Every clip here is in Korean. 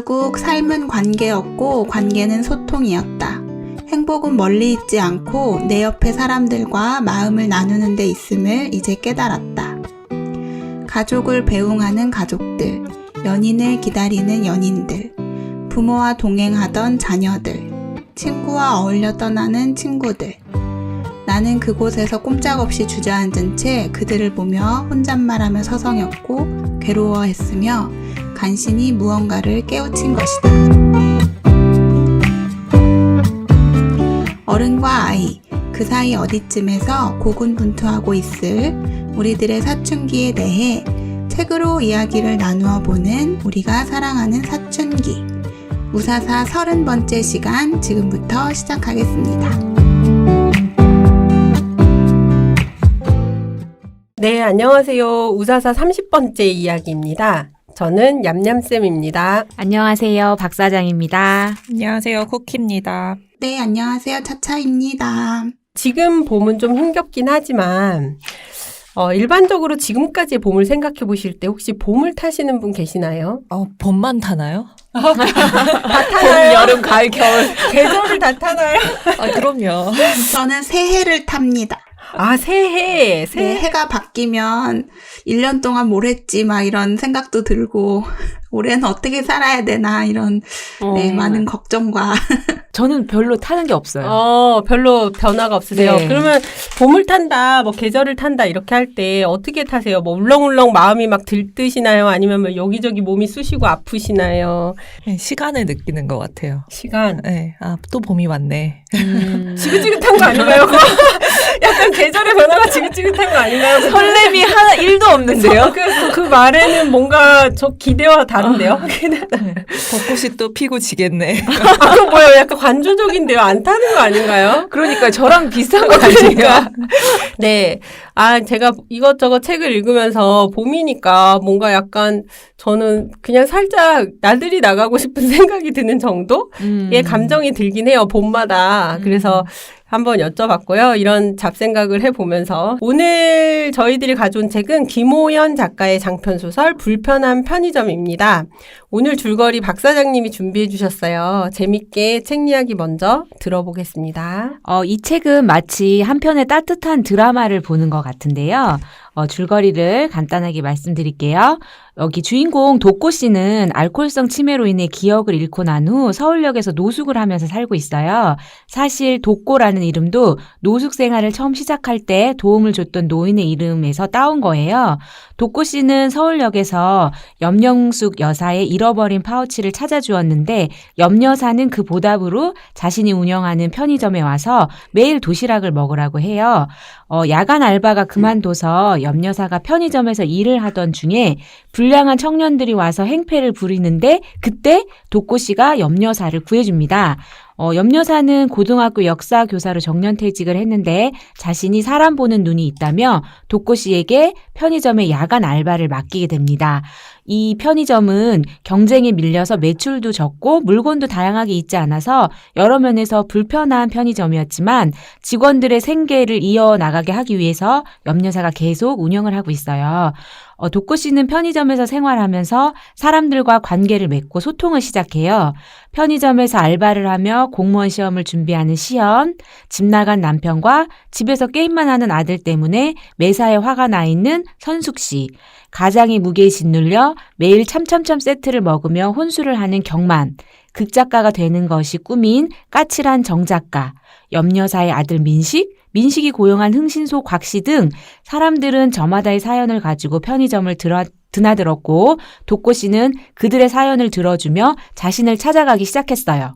결국 삶은 관계였고 관계는 소통이었다. 행복은 멀리 있지 않고 내 옆에 사람들과 마음을 나누는 데 있음을 이제 깨달았다. 가족을 배웅하는 가족들, 연인을 기다리는 연인들, 부모와 동행하던 자녀들, 친구와 어울려 떠나는 친구들. 나는 그곳에서 꼼짝없이 주저앉은 채 그들을 보며 혼잣말하며 서성였고 괴로워했으며 간신히 무언가를 깨우친 것이다. 어른과 아이, 그 사이 어디쯤에서 고군분투하고 있을 우리들의 사춘기에 대해 책으로 이야기를 나누어 보는 우리가 사랑하는 사춘기. 우사사 30번째 시간 지금부터 시작하겠습니다. 네, 안녕하세요. 우사사 30번째 이야기입니다. 저는 얌얌쌤입니다. 안녕하세요. 박사장입니다. 안녕하세요. 쿠키입니다. 네, 안녕하세요. 차차입니다. 지금 봄은 좀 힘겹긴 하지만 일반적으로 지금까지의 봄을 생각해 보실 때 혹시 봄을 타시는 분 계시나요? 봄만 타나요? 다 타나요? 봄, 여름, 가을, 겨울. 계절을 다 타나요? 그럼요. 저는 새해를 탑니다. 아, 새해. 네, 해가 바뀌면 1년 동안 뭘 했지 막 이런 생각도 들고 올해는 어떻게 살아야 되나 이런 네, 많은 걱정과 저는 별로 타는 게 없어요. 별로 변화가 없으세요. 네. 그러면 봄을 탄다, 뭐 계절을 탄다 이렇게 할 때 어떻게 타세요? 뭐 울렁울렁 마음이 막 들뜨시나요? 아니면 뭐 여기저기 몸이 쑤시고 아프시나요? 시간을 느끼는 것 같아요. 시간. 네. 또 봄이 왔네. 지긋지긋한 거 아닌가요? 약간 계절의 변화가 지긋지긋한 거 아닌가요? 설렘이 하나 1도 없는데요? 그 말에는 뭔가 저 기대와 다른데요? 벚꽃이 또 피고 지겠네. 그거 뭐예요? 약간 관조적인데요? 안 타는 거 아닌가요? 그러니까 저랑 비슷한 거 아니에요? 네. 제가 이것저것 책을 읽으면서 봄이니까 뭔가 약간 저는 그냥 살짝 나들이 나가고 싶은 생각이 드는 정도의 감정이 들긴 해요. 봄마다. 그래서 한번 여쭤봤고요. 이런 잡생각을 해보면서 오늘 저희들이 가져온 책은 김호연 작가의 장편소설 불편한 편의점입니다. 오늘 줄거리 박 사장님이 준비해 주셨어요. 재밌게 책 이야기 먼저 들어보겠습니다. 이 책은 마치 한 편의 따뜻한 드라마를 보는 것 같은데요. 줄거리를 간단하게 말씀드릴게요. 여기 주인공 도꼬 씨는 알코올성 치매로 인해 기억을 잃고 난 후 서울역에서 노숙을 하면서 살고 있어요. 사실 도꼬라는 이름도 노숙 생활을 처음 시작할 때 도움을 줬던 노인의 이름에서 따온 거예요. 도꼬 씨는 서울역에서 염영숙 여사의 잃어버린 파우치를 찾아주었는데 염 여사는 그 보답으로 자신이 운영하는 편의점에 와서 매일 도시락을 먹으라고 해요. 야간 알바가 그만둬서 염 여사가 편의점에서 일을 하던 중에 불량한 청년들이 와서 행패를 부리는데 그때 도꼬 씨가 염 여사를 구해줍니다. 염 여사는 고등학교 역사 교사로 정년퇴직을 했는데 자신이 사람 보는 눈이 있다며 도꼬 씨에게 편의점의 야간 알바를 맡기게 됩니다. 이 편의점은 경쟁에 밀려서 매출도 적고 물건도 다양하게 있지 않아서 여러 면에서 불편한 편의점이었지만 직원들의 생계를 이어나가게 하기 위해서 염 여사가 계속 운영을 하고 있어요. 도꼬 씨는 편의점에서 생활하면서 사람들과 관계를 맺고 소통을 시작해요. 편의점에서 알바를 하며 공무원 시험을 준비하는 시연, 집 나간 남편과 집에서 게임만 하는 아들 때문에 매사에 화가 나 있는 선숙 씨, 가장의 무게에 짓눌려 매일 참참참 세트를 먹으며 혼술을 하는 경만, 극작가가 되는 것이 꿈인 까칠한 정작가, 염 여사의 아들 민식이 고용한 흥신소 곽씨 등 사람들은 저마다의 사연을 가지고 편의점을 드나들었고 도꼬 씨는 그들의 사연을 들어주며 자신을 찾아가기 시작했어요.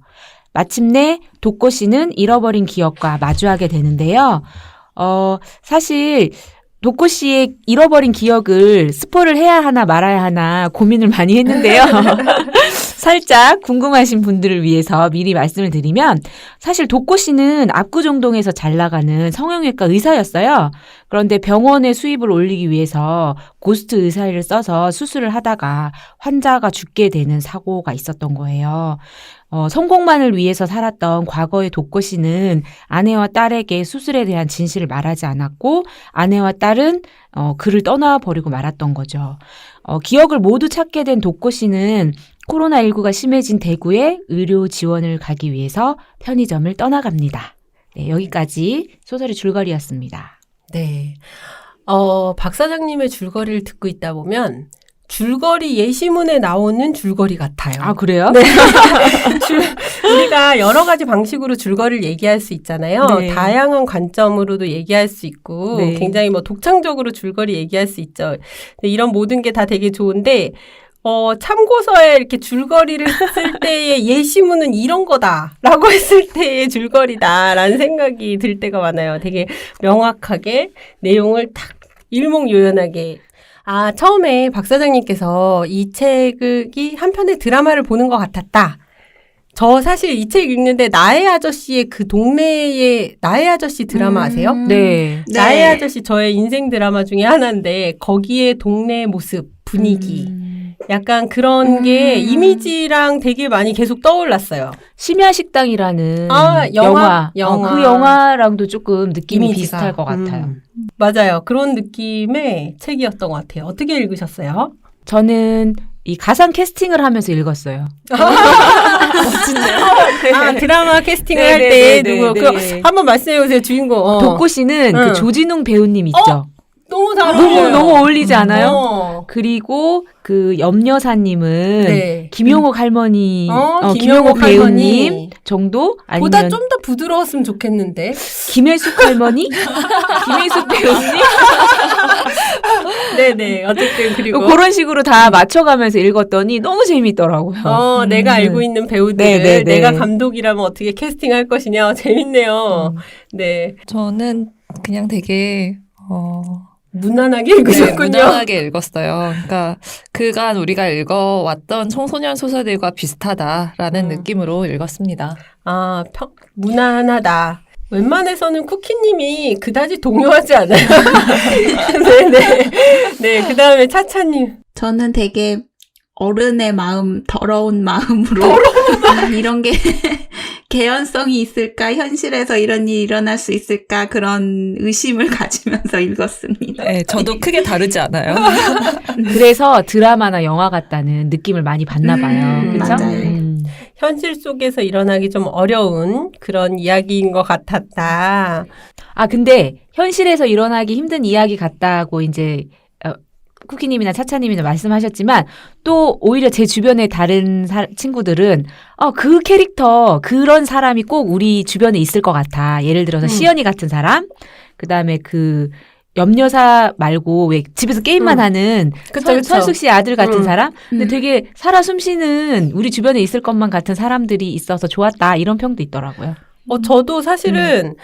마침내 도꼬 씨는 잃어버린 기억과 마주하게 되는데요. 사실 도꼬 씨의 잃어버린 기억을 스포를 해야 하나 말아야 하나 고민을 많이 했는데요. 살짝 궁금하신 분들을 위해서 미리 말씀을 드리면 사실 도꼬 씨는 압구정동에서 잘 나가는 성형외과 의사였어요. 그런데 병원의 수입을 올리기 위해서 고스트 의사를 써서 수술을 하다가 환자가 죽게 되는 사고가 있었던 거예요. 성공만을 위해서 살았던 과거의 독고 씨는 아내와 딸에게 수술에 대한 진실을 말하지 않았고 아내와 딸은 그를 떠나버리고 말았던 거죠. 기억을 모두 찾게 된 독고 씨는 코로나19가 심해진 대구에 의료 지원을 가기 위해서 편의점을 떠나갑니다. 네, 여기까지 소설의 줄거리였습니다. 네. 박 사장님의 줄거리를 듣고 있다 보면 줄거리 예시문에 나오는 줄거리 같아요. 아, 그래요? 네. 우리가 여러 가지 방식으로 줄거리를 얘기할 수 있잖아요. 네. 다양한 관점으로도 얘기할 수 있고 네. 굉장히 뭐 독창적으로 줄거리 얘기할 수 있죠. 이런 모든 게 다 되게 좋은데 참고서에 이렇게 줄거리를 쓸 때의 예시문은 이런 거다라고 했을 때의 줄거리다라는 생각이 들 때가 많아요. 되게 명확하게 내용을 딱 일목요연하게. 처음에 박 사장님께서 이 책이 한편의 드라마를 보는 것 같았다. 저 사실 이 책 읽는데 나의 아저씨의 그 동네의 나의 아저씨 드라마 아세요? 네. 나의 아저씨 저의 인생 드라마 중에 하나인데 거기에 동네의 모습, 분위기 약간 그런 게 이미지랑 되게 많이 계속 떠올랐어요. 심야식당이라는 영화. 그 영화랑도 조금 느낌이 이미지가. 비슷할 것 같아요. 맞아요. 그런 느낌의 책이었던 것 같아요. 어떻게 읽으셨어요? 저는 이 가상 캐스팅을 하면서 읽었어요. 멋진데요? 드라마 캐스팅을 할 네, 때 누구 한번 말씀해 보세요. 주인공. 독고 씨는 그 조진웅 배우님 있죠. 너무 잘 어울려요. 너무 어울리지 않아요? 그리고 그 염여사님은 네. 김용옥 할머니, 김용옥 배우님 할머니. 정도? 보다 아니면 좀 더 부드러웠으면 좋겠는데. 김혜숙 할머니? 김혜숙 배우님? 네네. 어쨌든 그리고 그런 식으로 다 맞춰가면서 읽었더니 너무 재밌더라고요. 내가 알고 있는 배우들, 네. 내가 감독이라면 어떻게 캐스팅할 것이냐. 재밌네요. 네. 저는 그냥 되게 무난하게 읽으셨군요. 무난하게 읽었어요. 그러니까 그간 우리가 읽어왔던 청소년 소설들과 비슷하다라는 느낌으로 읽었습니다. 무난하다. 웬만해서는 쿠키님이 그다지 동요하지 않아요. 네네. 네, 그 다음에 차차님. 저는 되게 어른의 마음, 더러운 마음으로 이런 게 개연성이 있을까? 현실에서 이런 일이 일어날 수 있을까? 그런 의심을 가지면서 읽었습니다. 네, 저도 크게 다르지 않아요. 그래서 드라마나 영화 같다는 느낌을 많이 받나 봐요. 그렇죠? 맞아요. 현실 속에서 일어나기 좀 어려운 그런 이야기인 것 같았다. 근데 현실에서 일어나기 힘든 이야기 같다고 이제 쿠키님이나 차차님이나 말씀하셨지만 또 오히려 제 주변의 다른 친구들은 그 캐릭터 그런 사람이 꼭 우리 주변에 있을 것 같아. 예를 들어서 시연이 같은 사람, 그다음에 그 염여사 말고 왜 집에서 게임만 하는 그쵸. 설숙 씨 아들 같은 사람? 근데 되게 살아 숨쉬는 우리 주변에 있을 것만 같은 사람들이 있어서 좋았다. 이런 평도 있더라고요. 저도 사실은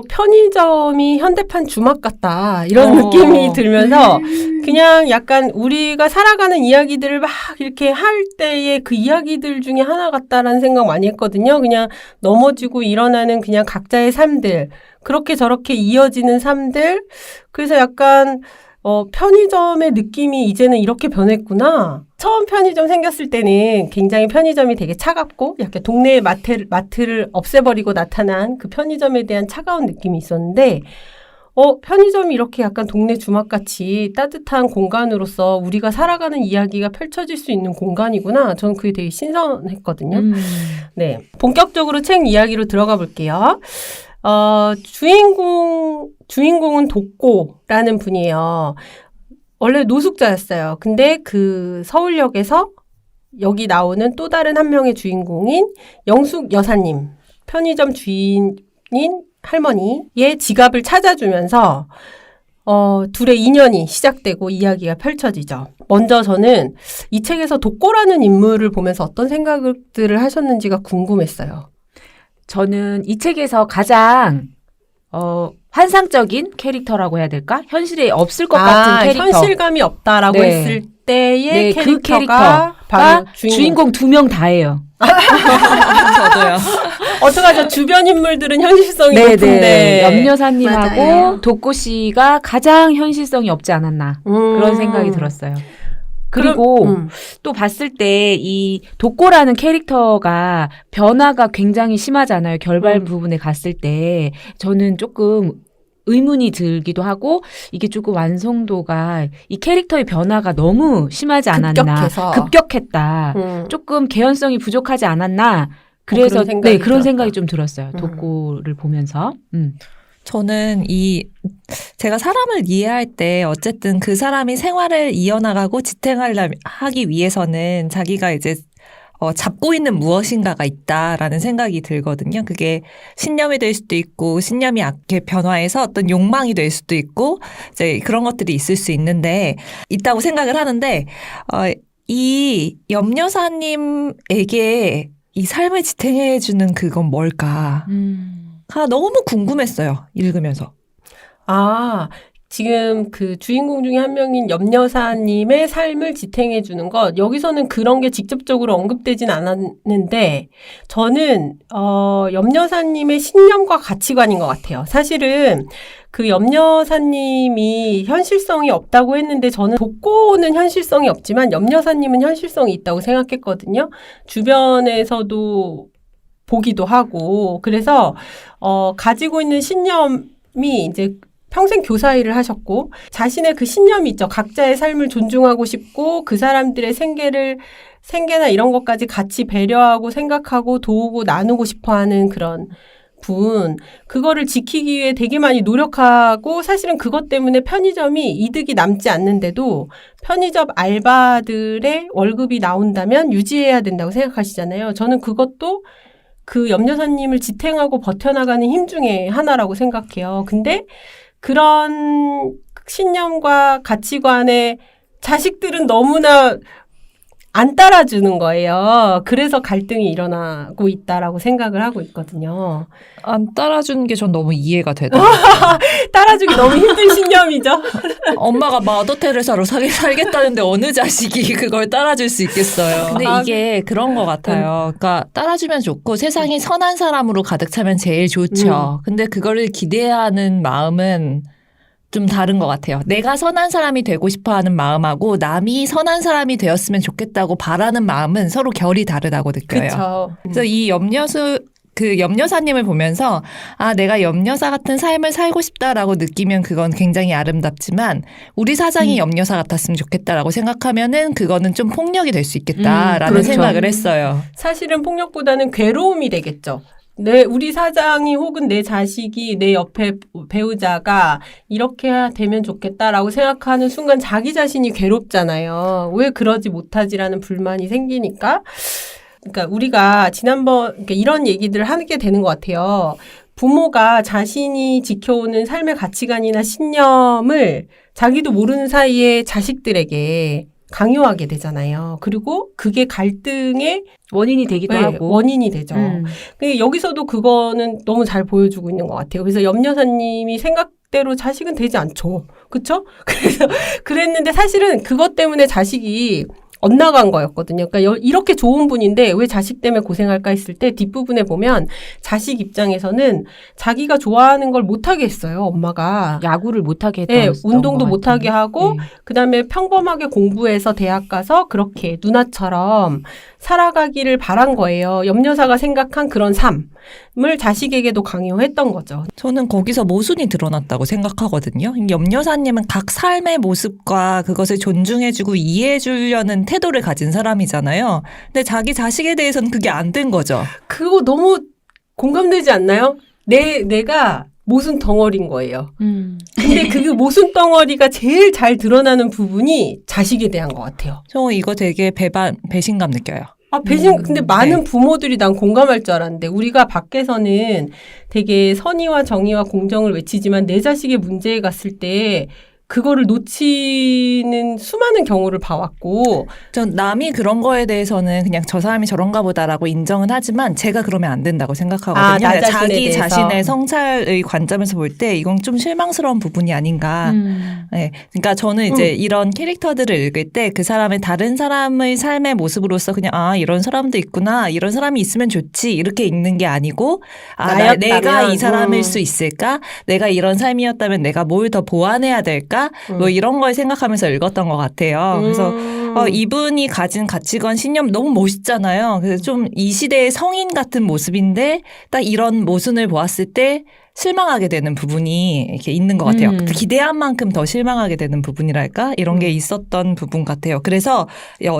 편의점이 현대판 주막 같다. 이런 느낌이 들면서 그냥 약간 우리가 살아가는 이야기들을 막 이렇게 할 때의 그 이야기들 중에 하나 같다라는 생각 많이 했거든요. 그냥 넘어지고 일어나는 그냥 각자의 삶들. 그렇게 저렇게 이어지는 삶들. 그래서 약간 편의점의 느낌이 이제는 이렇게 변했구나. 처음 편의점 생겼을 때는 굉장히 편의점이 되게 차갑고 약간 동네의 마트를 없애버리고 나타난 그 편의점에 대한 차가운 느낌이 있었는데 편의점이 이렇게 약간 동네 주막같이 따뜻한 공간으로서 우리가 살아가는 이야기가 펼쳐질 수 있는 공간이구나. 저는 그게 되게 신선했거든요. 네, 본격적으로 책 이야기로 들어가 볼게요. 주인공은 독고라는 분이에요. 원래 노숙자였어요. 근데 그 서울역에서 여기 나오는 또 다른 한 명의 주인공인 영숙 여사님, 편의점 주인인 할머니의 지갑을 찾아주면서 둘의 인연이 시작되고 이야기가 펼쳐지죠. 먼저 저는 이 책에서 독고라는 인물을 보면서 어떤 생각들을 하셨는지가 궁금했어요. 저는 이 책에서 가장 환상적인 캐릭터라고 해야 될까? 현실에 없을 것 같은 캐릭터. 현실감이 없다라고 네. 했을 때의 그 캐릭터가 바로 주인공 2명 다예요. 저도요. 어떡하죠? 주변 인물들은 현실성이 높은데. 염여사님하고 맞아요. 독고 씨가 가장 현실성이 없지 않았나. 그런 생각이 들었어요. 그리고 또 봤을 때 이 독고라는 캐릭터가 변화가 굉장히 심하잖아요. 결말 부분에 갔을 때 저는 조금 의문이 들기도 하고 이게 조금 완성도가 이 캐릭터의 변화가 너무 심하지 않았나. 급격했다. 조금 개연성이 부족하지 않았나. 그래서 그런 생각이 좀 들었어요. 독고를 보면서. 저는 제가 사람을 이해할 때 어쨌든 그 사람이 생활을 이어나가고 지탱하기 위해서는 자기가 이제 잡고 있는 무엇인가가 있다라는 생각이 들거든요. 그게 신념이 될 수도 있고 신념이 변화해서 어떤 욕망이 될 수도 있고 이제 그런 것들이 있을 수 있다고 생각을 하는데 이 염여사님에게 이 삶을 지탱해주는 그건 뭘까? 너무 궁금했어요. 읽으면서. 지금 그 주인공 중에 한 명인 염여사님의 삶을 지탱해주는 것, 여기서는 그런 게 직접적으로 언급되진 않았는데, 저는, 염여사님의 신념과 가치관인 것 같아요. 사실은 그 염여사님이 현실성이 없다고 했는데, 저는 독고는 현실성이 없지만, 염여사님은 현실성이 있다고 생각했거든요. 주변에서도 보기도 하고, 그래서, 가지고 있는 신념이 이제 평생 교사 일을 하셨고 자신의 그 신념이 있죠. 각자의 삶을 존중하고 싶고 그 사람들의 생계나 이런 것까지 같이 배려하고 생각하고 도우고 나누고 싶어하는 그런 분. 그거를 지키기 위해 되게 많이 노력하고 사실은 그것 때문에 편의점이 이득이 남지 않는데도 편의점 알바들의 월급이 나온다면 유지해야 된다고 생각하시잖아요. 저는 그것도 그 염여사님을 지탱하고 버텨나가는 힘 중에 하나라고 생각해요. 근데 그런 신념과 가치관에 자식들은 너무나 안 따라주는 거예요. 그래서 갈등이 일어나고 있다라고 생각을 하고 있거든요. 안 따라주는 게 전 너무 이해가 되더라고요. 따라주기 너무 힘든 신념이죠. 엄마가 마더 테레사로 살겠다는데 어느 자식이 그걸 따라줄 수 있겠어요. 근데 이게 그런 것 같아요. 그러니까 따라주면 좋고 세상이 선한 사람으로 가득 차면 제일 좋죠. 근데 그거를 기대하는 마음은 좀 다른 것 같아요. 내가 선한 사람이 되고 싶어하는 마음하고 남이 선한 사람이 되었으면 좋겠다고 바라는 마음은 서로 결이 다르다고 느껴요. 그쵸. 그래서 이 염여사님을 보면서 내가 염여사 같은 삶을 살고 싶다라고 느끼면 그건 굉장히 아름답지만 우리 사장이 염여사 같았으면 좋겠다라고 생각하면은 그거는 좀 폭력이 될 수 있겠다라는 그렇죠. 생각을 했어요. 사실은 폭력보다는 괴로움이 되겠죠. 우리 사장이 혹은 내 자식이 내 옆에 배우자가 이렇게 되면 좋겠다라고 생각하는 순간 자기 자신이 괴롭잖아요. 왜 그러지 못하지라는 불만이 생기니까. 그러니까 우리가 그러니까 이런 얘기들을 하게 되는 것 같아요. 부모가 자신이 지켜오는 삶의 가치관이나 신념을 자기도 모르는 사이에 자식들에게 강요하게 되잖아요. 그리고 그게 갈등의 원인이 되기도 하고. 원인이 되죠. 여기서도 그거는 너무 잘 보여주고 있는 것 같아요. 그래서 염여사님이 생각대로 자식은 되지 않죠. 그쵸? 그래서 그랬는데 사실은 그것 때문에 자식이 엇나간 거였거든요. 그러니까 이렇게 좋은 분인데 왜 자식 때문에 고생할까 했을 때 뒷부분에 보면 자식 입장에서는 자기가 좋아하는 걸 못하게 했어요. 엄마가. 야구를 못하게 했던 네, 운동도 못하게 하고 그다음에 평범하게 공부해서 대학 가서 그렇게 누나처럼 살아가기를 바란 거예요. 염여사가 생각한 그런 삶을 자식에게도 강요했던 거죠. 저는 거기서 모순이 드러났다고 생각하거든요. 염여사님은 각 삶의 모습과 그것을 존중해주고 이해해주려는 태도를 가진 사람이잖아요. 근데 자기 자식에 대해서는 그게 안 된 거죠. 그거 너무 공감되지 않나요? 내가 모순 덩어리인 거예요. 근데 그 모순 덩어리가 제일 잘 드러나는 부분이 자식에 대한 것 같아요. 저 이거 되게 배신감 느껴요. 근데 많은 부모들이 난 공감할 줄 알았는데, 우리가 밖에서는 되게 선의와 정의와 공정을 외치지만 내 자식의 문제에 갔을 때 그거를 놓치는 수많은 경우를 봐왔고. 전 남이 그런 거에 대해서는 그냥 저 사람이 저런가 보다라고 인정은 하지만 제가 그러면 안 된다고 생각하거든요. 나 자기 자신의 성찰의 관점에서 볼 때 이건 좀 실망스러운 부분이 아닌가. 네. 그러니까 저는 이제 이런 캐릭터들을 읽을 때 그 사람의 다른 사람의 삶의 모습으로서 그냥 이런 사람도 있구나. 이런 사람이 있으면 좋지. 이렇게 읽는 게 아니고 내가 이 사람일 수 있을까? 내가 이런 삶이었다면 내가 뭘 더 보완해야 될까? 아닌가? 뭐 이런 걸 생각하면서 읽었던 것 같아요. 그래서 이분이 가진 가치관, 신념 너무 멋있잖아요. 그래서 좀 이 시대의 성인 같은 모습인데 딱 이런 모순을 보았을 때 실망하게 되는 부분이 이렇게 있는 것 같아요. 기대한 만큼 더 실망하게 되는 부분이랄까? 이런 게 있었던 부분 같아요. 그래서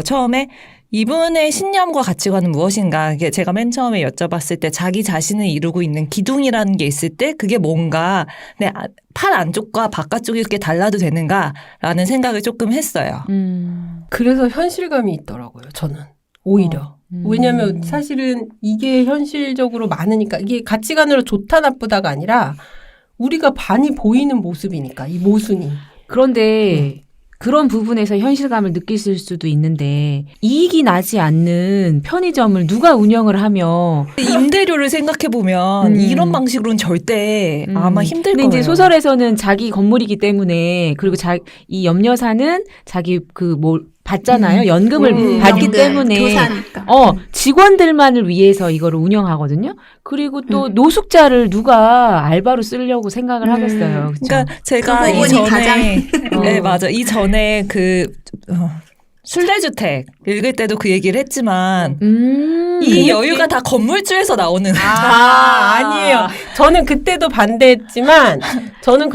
처음에 이분의 신념과 가치관은 무엇인가? 이게 제가 맨 처음에 여쭤봤을 때 자기 자신을 이루고 있는 기둥이라는 게 있을 때 그게 뭔가 내 팔 안쪽과 바깥쪽이 이렇게 달라도 되는가라는 생각을 조금 했어요. 그래서 현실감이 있더라고요. 저는 오히려. 왜냐하면 사실은 이게 현실적으로 많으니까 이게 가치관으로 좋다 나쁘다가 아니라 우리가 많이 보이는 모습이니까 이 모순이. 그런데 그런 부분에서 현실감을 느끼실 수도 있는데 이익이 나지 않는 편의점을 누가 운영을 하며 임대료를 생각해 보면 이런 방식으로는 절대 아마 힘들 근데 거예요. 이제 소설에서는 자기 건물이기 때문에 그리고 이 염려사는 자기 받잖아요. 연금을 받기 연금, 때문에 교사니까. 직원들만을 위해서 이거를 운영하거든요. 그리고 또 노숙자를 누가 알바로 쓰려고 생각을 하겠어요. 그쵸? 그러니까 제가 그 부분이 이전에 네, 맞아. 이전에 순례주택 읽을 때도 그 얘기를 했지만 이 여유가 다 건물주에서 나오는 아니에요. 저는 그때도 반대했지만 저는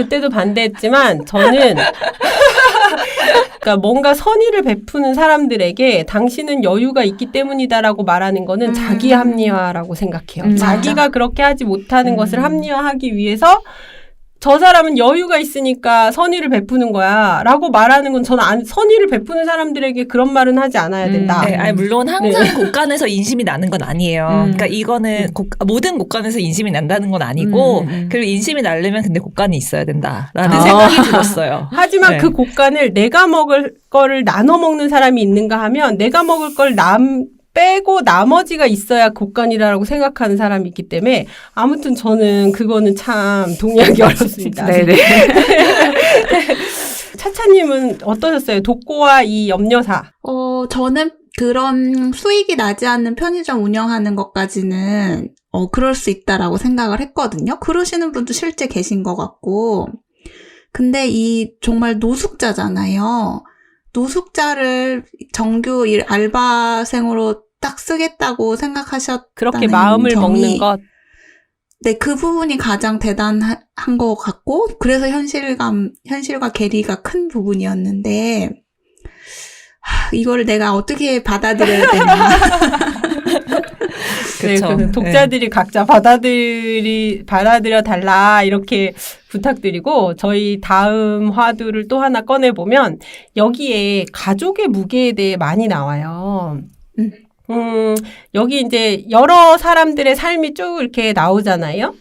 그러니까 뭔가 선의를 베푸는 사람들에게 당신은 여유가 있기 때문이다라고 말하는 거는 자기 합리화라고 생각해요. 자기가 그렇게 하지 못하는 것을 합리화하기 위해서 저 사람은 여유가 있으니까 선의를 베푸는 거야 라고 말하는 건 저는 선의를 베푸는 사람들에게 그런 말은 하지 않아야 된다. 네, 아니, 물론 항상 곳간에서 인심이 나는 건 아니에요. 그러니까 이거는 모든 곳간에서 인심이 난다는 건 아니고 그리고 인심이 나려면 근데 곳간이 있어야 된다라는 생각이 들었어요. 하지만 네. 그 곳간을 내가 먹을 거를 나눠 먹는 사람이 있는가 하면 내가 먹을 걸 빼고 나머지가 있어야 곳간이라고 생각하는 사람이 있기 때문에 아무튼 저는 그거는 참 동의하기 어렵습니다. 네네. 차차님은 어떠셨어요? 독고와 이 염려사. 저는 그런 수익이 나지 않는 편의점 운영하는 것까지는 그럴 수 있다라고 생각을 했거든요. 그러시는 분도 실제 계신 것 같고. 근데 정말 노숙자잖아요. 노숙자를 정규 알바생으로 딱 쓰겠다고 생각하셨다는 그렇게 마음을 먹는 것. 네, 그 부분이 가장 대단한 것 같고, 그래서 현실과 괴리가 큰 부분이었는데, 이걸 내가 어떻게 받아들여야 되나. 네, 그 독자들이 각자 받아들여 달라 이렇게 부탁드리고 저희 다음 화두를 또 하나 꺼내보면 여기에 가족의 무게에 대해 많이 나와요. 여기 이제 여러 사람들의 삶이 쭉 이렇게 나오잖아요.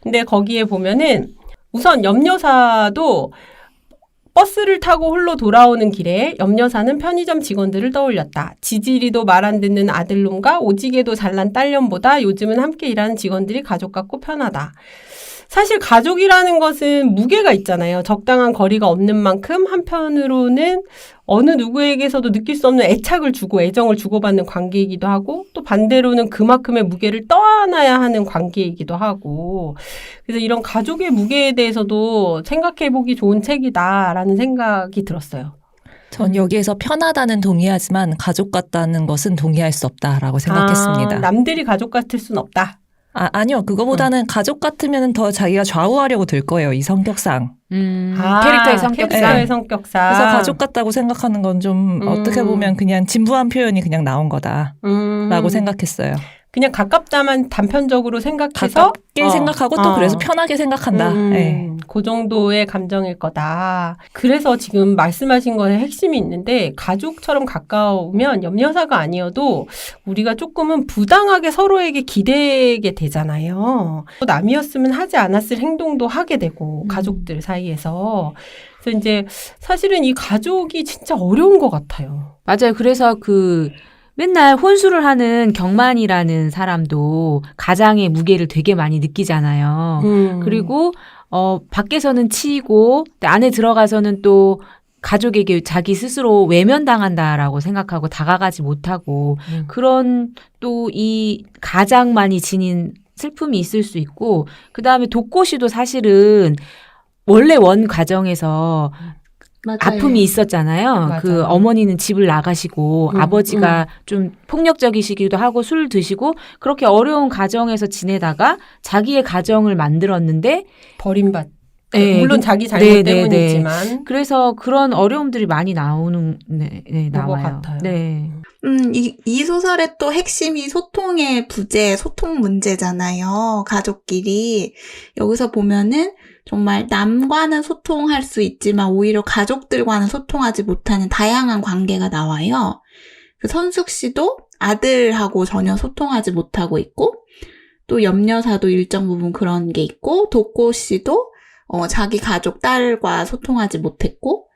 근데 거기에 보면은 우선 염려사도 버스를 타고 홀로 돌아오는 길에 염려사는 편의점 직원들을 떠올렸다. 지지리도 말 안 듣는 아들놈과 오지게도 잘난 딸년보다 요즘은 함께 일하는 직원들이 가족 같고 편하다. 사실 가족이라는 것은 무게가 있잖아요. 적당한 거리가 없는 만큼 한편으로는 어느 누구에게서도 느낄 수 없는 애착을 주고 애정을 주고받는 관계이기도 하고 또 반대로는 그만큼의 무게를 떠안아야 하는 관계이기도 하고 그래서 이런 가족의 무게에 대해서도 생각해보기 좋은 책이다라는 생각이 들었어요. 전 여기에서 편하다는 동의하지만 가족 같다는 것은 동의할 수 없다라고 생각했습니다. 남들이 가족 같을 순 없다. 아니요. 그거보다는 가족 같으면 더 자기가 좌우하려고 들 거예요. 이 성격상. 캐릭터의 성격상. 캐릭터의 성격상. 그래서 가족 같다고 생각하는 건 좀 어떻게 보면 그냥 진부한 표현이 그냥 나온 거다라고 생각했어요. 그냥 가깝다만 단편적으로 생각해서 가깝게 생각하고 또 그래서 편하게 생각한다. 네. 그 정도의 감정일 거다. 그래서 지금 말씀하신 거에 핵심이 있는데 가족처럼 가까우면 염려사가 아니어도 우리가 조금은 부당하게 서로에게 기대게 되잖아요. 남이었으면 하지 않았을 행동도 하게 되고 가족들 사이에서. 그래서 이제 사실은 이 가족이 진짜 어려운 것 같아요. 맞아요. 그래서 맨날 혼술을 하는 경만이라는 사람도 가장의 무게를 되게 많이 느끼잖아요. 그리고 밖에서는 치이고 안에 들어가서는 또 가족에게 자기 스스로 외면당한다라고 생각하고 다가가지 못하고 그런 또 이 가장만이 지닌 슬픔이 있을 수 있고 그다음에 독고씨도 사실은 원래 원 가정에서 맞아요. 아픔이 있었잖아요. 맞아요. 그 어머니는 집을 나가시고 아버지가 좀 폭력적이시기도 하고 술 드시고 그렇게 어려운 가정에서 지내다가 자기의 가정을 만들었는데 버림받. 네, 물론 자기 잘못 네, 네, 때문이지만 그래서 그런 어려움들이 많이 나오는 것 나와요. 같아요. 네. 이 소설의 또 핵심이 소통의 부재, 소통 문제잖아요. 가족끼리. 여기서 보면은 정말 남과는 소통할 수 있지만 오히려 가족들과는 소통하지 못하는 다양한 관계가 나와요. 그 선숙 씨도 아들하고 전혀 소통하지 못하고 있고, 또 염여사도 일정 부분 그런 게 있고, 도꼬 씨도 자기 가족 딸과 소통하지 못했고,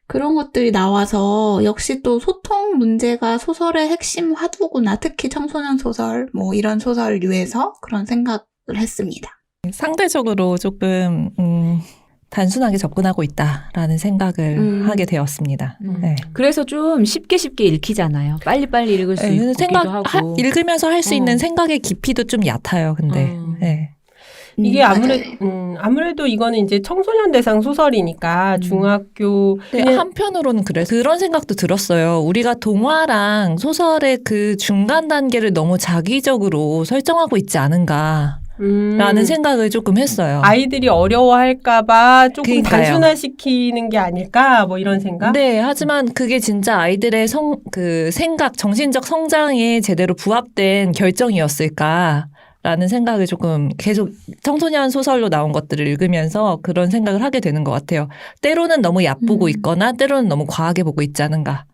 그런 것들이 나와서 역시 또 소통 문제가 소설의 핵심 화두구나. 특히 청소년 소설, 뭐 이런 소설류에서 그런 생각을 했습니다. 상대적으로 조금 단순하게 접근하고 있다라는 생각을 하게 되었습니다. 네. 그래서 좀 쉽게 읽히잖아요. 빨리빨리 읽을 수 있기도 하고. 읽으면서 할 수 있는 생각의 깊이도 좀 얕아요. 근데 네. 이게 아무래도 이거는 이제 청소년 대상 소설이니까 중학교 네, 한편으로는 그런 생각도 들었어요. 우리가 동화랑 소설의 그 중간 단계를 너무 자기적으로 설정하고 있지 않은가. 라는 생각을 조금 했어요. 아이들이 어려워할까봐 조금 그러니까요. 단순화시키는 게 아닐까 뭐 이런 생각? 네, 하지만 그게 진짜 아이들의 생각, 정신적 성장에 제대로 부합된 결정이었을까? 라는 생각을 조금 계속 청소년 소설로 나온 것들을 읽으면서 그런 생각을 하게 되는 것 같아요. 때로는 너무 얕보고 있거나 때로는 너무 과하게 보고 있지 않은가.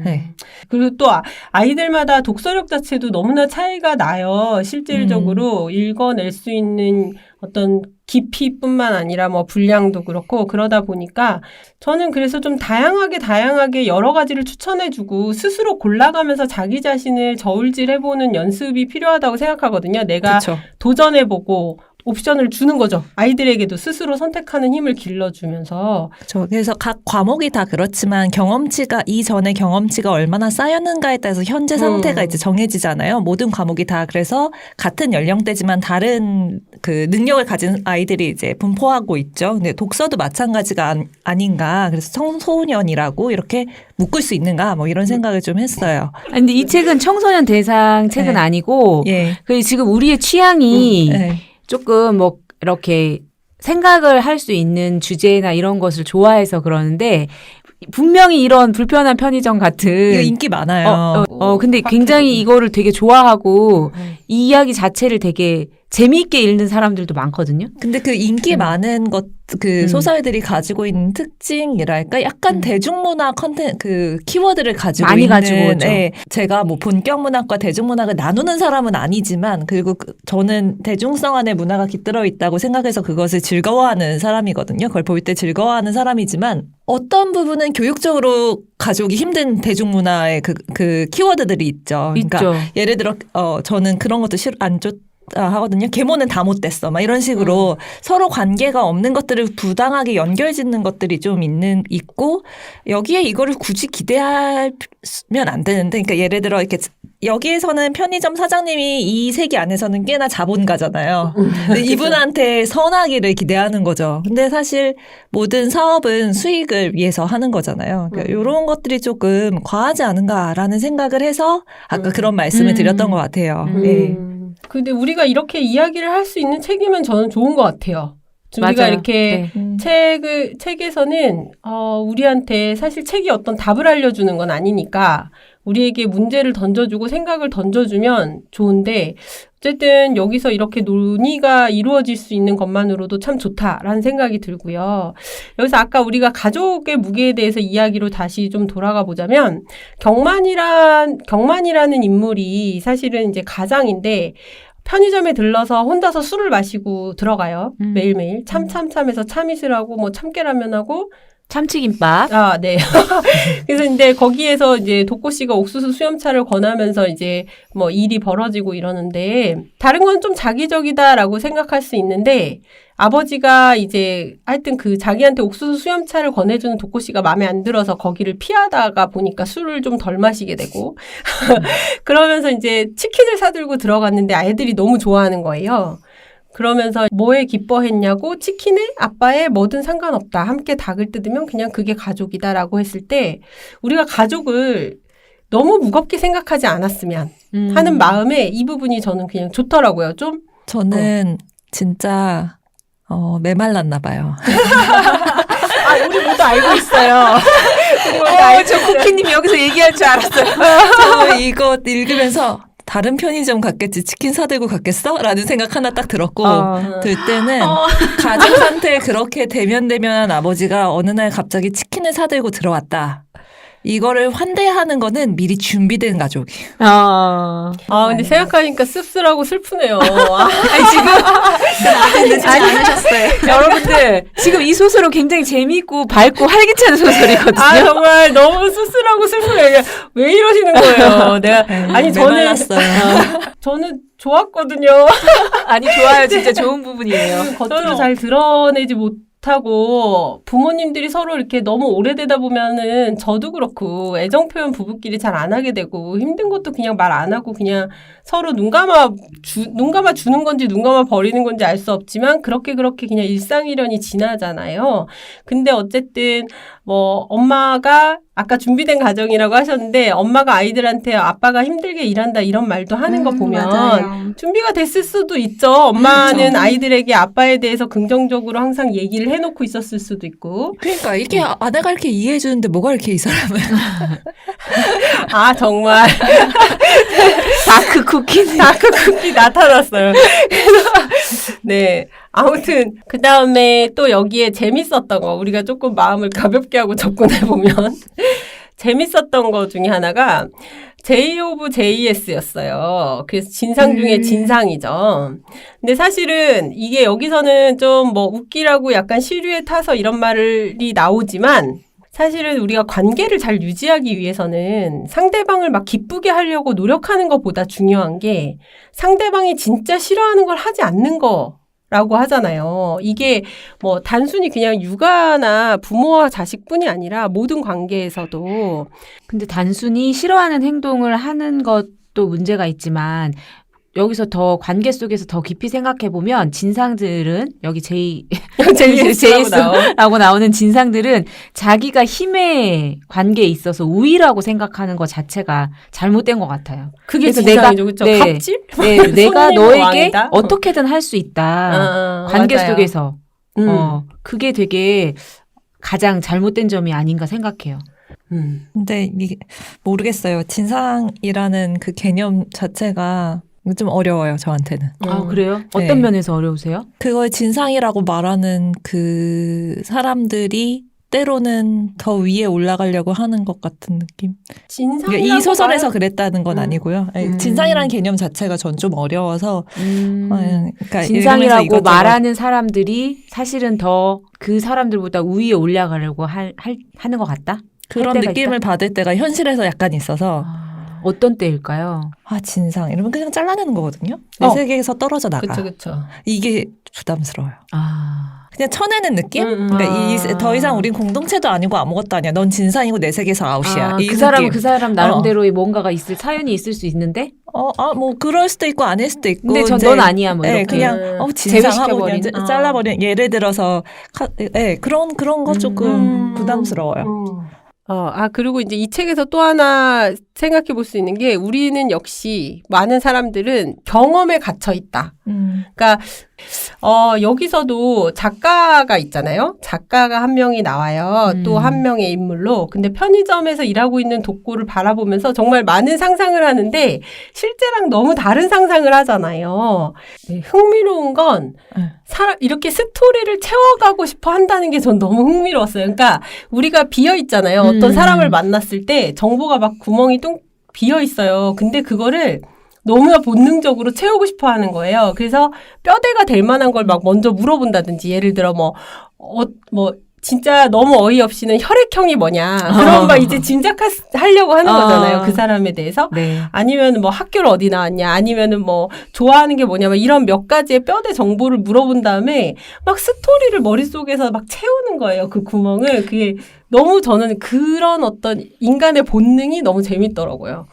네. 그리고 또 아이들마다 독서력 자체도 너무나 차이가 나요. 실질적으로 읽어낼 수 있는 어떤 깊이뿐만 아니라 뭐 분량도 그렇고 그러다 보니까 저는 그래서 좀 다양하게 여러 가지를 추천해주고 스스로 골라가면서 자기 자신을 저울질해보는 연습이 필요하다고 생각하거든요. 내가 그쵸. 도전해보고 옵션을 주는 거죠. 아이들에게도 스스로 선택하는 힘을 길러주면서. 그렇죠. 그래서 각 과목이 다 그렇지만 이전의 경험치가 얼마나 쌓였는가에 따라서 현재 상태가 이제 정해지잖아요. 모든 과목이 다 그래서 같은 연령대지만 다른 그 능력을 가진 아이들이 이제 분포하고 있죠. 근데 독서도 마찬가지가 아닌가. 그래서 청소년이라고 이렇게 묶을 수 있는가 뭐 이런 생각을 좀 했어요. 아니, 근데 이 책은 청소년 대상 책은 네. 아니고 예. 그 지금 우리의 취향이 네. 조금 뭐 이렇게 생각을 할 수 있는 주제나 이런 것을 좋아해서 그러는데 분명히 이런 불편한 편의점 같은 이거 인기 많아요. 근데 굉장히 이거를 되게 좋아하고 이 이야기 자체를 되게 재미있게 읽는 사람들도 많거든요. 근데 그 인기 많은 소설들이 가지고 있는 특징이랄까? 약간 대중문화 키워드를 가지고 많이 있는. 가지고 오죠. 네, 제가 뭐 본격문학과 대중문학을 나누는 사람은 아니지만, 그리고 저는 대중성 안에 문화가 깃들어 있다고 생각해서 그것을 즐거워하는 사람이거든요. 그걸 볼 때 즐거워하는 사람이지만, 어떤 부분은 교육적으로 가져오기 힘든 대중문화의 그 키워드들이 있죠. 그러니까 있죠. 예를 들어, 저는 그런 것도 안 하거든요. 계모는 다 못됐어. 막 이런 식으로 서로 관계가 없는 것들을 부당하게 연결짓는 것들이 좀 있고, 여기에 이거를 굳이 기대하면 안 되는데, 그러니까 예를 들어 이렇게 여기에서는 편의점 사장님이 이 세계 안에서는 꽤나 자본가잖아요. 근데 이분한테 선하기를 기대하는 거죠. 근데 사실 모든 사업은 수익을 위해서 하는 거잖아요. 그러니까 이런 것들이 조금 과하지 않은가라는 생각을 해서 아까 그런 말씀을 드렸던 것 같아요. 네. 근데 우리가 이렇게 이야기를 할 수 있는 책이면 저는 좋은 것 같아요. 우리가 맞아요. 이렇게 네. 책에서는 우리한테 사실 책이 어떤 답을 알려주는 건 아니니까 우리에게 문제를 던져주고 생각을 던져주면 좋은데 어쨌든 여기서 이렇게 논의가 이루어질 수 있는 것만으로도 참 좋다라는 생각이 들고요. 여기서 아까 우리가 가족의 무게에 대해서 이야기로 다시 좀 돌아가 보자면 경만이라는 인물이 사실은 이제 가장인데 편의점에 들러서 혼자서 술을 마시고 들어가요. 매일매일. 참해서 참이슬하고 뭐 참깨라면하고 참치김밥. 아, 네. 그래서 근데 거기에서 이제 도꼬 씨가 옥수수 수염차를 권하면서 이제 뭐 일이 벌어지고 이러는데 다른 건 좀 자기적이다라고 생각할 수 있는데 아버지가 이제 하여튼 그 자기한테 옥수수 수염차를 권해주는 도꼬 씨가 마음에 안 들어서 거기를 피하다가 보니까 술을 좀 덜 마시게 되고 그러면서 이제 치킨을 사들고 들어갔는데 아이들이 너무 좋아하는 거예요. 그러면서 뭐에 기뻐했냐고 치킨에 아빠의 뭐든 상관없다. 함께 닭을 뜯으면 그냥 그게 가족이다라고 했을 때 우리가 가족을 너무 무겁게 생각하지 않았으면 하는 마음에 이 부분이 저는 그냥 좋더라고요. 좀 저는 진짜 메말랐나 봐요. 우리 모두 알고 있어요. 우리 모두 알고 저 쿠키님 여기서 얘기할 줄 알았어요. 저 이거 읽으면서 다른 편의점 갔겠지 치킨 사들고 갔겠어? 라는 생각 하나 딱 들었고 들 때는 가족 상태에 그렇게 대면대면한 아버지가 어느 날 갑자기 치킨을 사들고 들어왔다. 이거를 환대하는 거는 미리 준비된 가족이에요. 근데 생각하니까 씁쓸하고 슬프네요. 아직 늦지 않으셨어요. 여러분들 지금 이 소설은 굉장히 재미있고 밝고 활기찬 소설이거든요. 정말 너무 씁쓸하고 슬프네요. 왜 이러시는 거예요? 아니 저는 좋았거든요. 아니 좋아요. 진짜 좋은 부분이에요. 겉으로 잘 드러내지 못하고 부모님들이 서로 이렇게 너무 오래되다 보면은 저도 그렇고 애정 표현 부부끼리 잘 안 하게 되고 힘든 것도 그냥 말 안 하고 그냥 서로 눈 감아 주는 건지 눈 감아 버리는 건지 알 수 없지만 그렇게 그냥 일상이련이 지나잖아요. 근데 어쨌든 뭐 엄마가 아까 준비된 가정이라고 하셨는데 엄마가 아이들한테 아빠가 힘들게 일한다 이런 말도 하는 거 보면 맞아요. 준비가 됐을 수도 있죠. 엄마는 아이들에게 아빠에 대해서 긍정적으로 항상 얘기를 해놓고 있었을 수도 있고. 그러니까 이게 아내가 이렇게 이해해 주는데 뭐가 이렇게 이 사람은 정말 다크 쿠키 나타났어요. 그래서 네. 아무튼 그 다음에 또 여기에 재밌었던 거 우리가 조금 마음을 가볍게 하고 접근해보면 재밌었던 거 중에 하나가 J 오브 JS였어요. 그래서 진상 중에 진상이죠. 근데 사실은 이게 여기서는 좀 뭐 웃기라고 약간 시류에 타서 이런 말이 나오지만 사실은 우리가 관계를 잘 유지하기 위해서는 상대방을 막 기쁘게 하려고 노력하는 것보다 중요한 게 상대방이 진짜 싫어하는 걸 하지 않는 거. 라고 하잖아요. 이게 뭐 단순히 그냥 육아나 부모와 자식뿐이 아니라 모든 관계에서도 근데 단순히 싫어하는 행동을 하는 것도 문제가 있지만 여기서 더 관계 속에서 더 깊이 생각해 보면 진상들은 여기 JS라고 나오는 진상들은 자기가 힘의 관계에 있어서 우위라고 생각하는 것 자체가 잘못된 것 같아요. 그게 그래서 진상이죠, 그렇죠? 네, 갑질? 네, 내가 손님은 너에게 왕이다? 어떻게든 할 수 있다. 관계 맞아요. 속에서 그게 되게 가장 잘못된 점이 아닌가 생각해요. 근데 이게 모르겠어요. 진상이라는 그 개념 자체가 좀 어려워요, 저한테는. 그래요? 네. 어떤 면에서 어려우세요? 그걸 진상이라고 말하는 그 사람들이 때로는 더 위에 올라가려고 하는 것 같은 느낌. 그러니까 이 소설에서 그랬다는 건 아니고요. 진상이라는 개념 자체가 전 좀 어려워서. 그러니까 진상이라고 말하는 사람들이 사실은 더 그 사람들보다 우위에 올라가려고 하는 것 같다? 그런 느낌을 받을 때가 현실에서 약간 있어서. 어떤 때일까요? 진상 이러면 그냥 잘라내는 거거든요. 내 세계에서 떨어져 나가. 그쵸. 이게 부담스러워요. 그냥 쳐내는 느낌? 그러니까 더 이상 우린 공동체도 아니고 아무것도 아니야. 넌 진상이고 내 세계에서 아웃이야. 이 그 사람은 느낌. 그 사람 나름대로의 뭔가가 사연이 있을 수 있는데? 뭐 그럴 수도 있고 아닐 수도 있고. 근데 넌 아니야 뭐 이렇게. 그냥 진상하고 그냥 제외시켜버리는? 잘라버리는. 예를 들어서 그런 거 조금 부담스러워요. 그리고 이제 이 책에서 또 하나 생각해 볼 수 있는 게 우리는 역시 많은 사람들은 경험에 갇혀 있다. 그러니까 여기서도 작가가 있잖아요. 작가가 한 명이 나와요. 또 한 명의 인물로. 근데 편의점에서 일하고 있는 독고를 바라보면서 정말 많은 상상을 하는데 실제랑 너무 다른 상상을 하잖아요. 네, 흥미로운 건 이렇게 스토리를 채워가고 싶어 한다는 게 전 너무 흥미로웠어요. 그러니까 우리가 비어 있잖아요. 어떤 사람을 만났을 때 정보가 막 구멍이 뚱 비어 있어요. 근데 그거를 너무나 본능적으로 채우고 싶어 하는 거예요. 그래서 뼈대가 될 만한 걸 막 먼저 물어본다든지, 예를 들어 진짜 너무 어이없이는 혈액형이 뭐냐. 그럼 막 이제 짐작하려고 하는 거잖아요. 그 사람에 대해서. 네. 아니면 뭐 학교를 어디 나왔냐. 아니면은 뭐 좋아하는 게 뭐냐. 막 이런 몇 가지의 뼈대 정보를 물어본 다음에 막 스토리를 머릿속에서 막 채우는 거예요. 그 구멍을. 그게 너무 저는 그런 어떤 인간의 본능이 너무 재밌더라고요.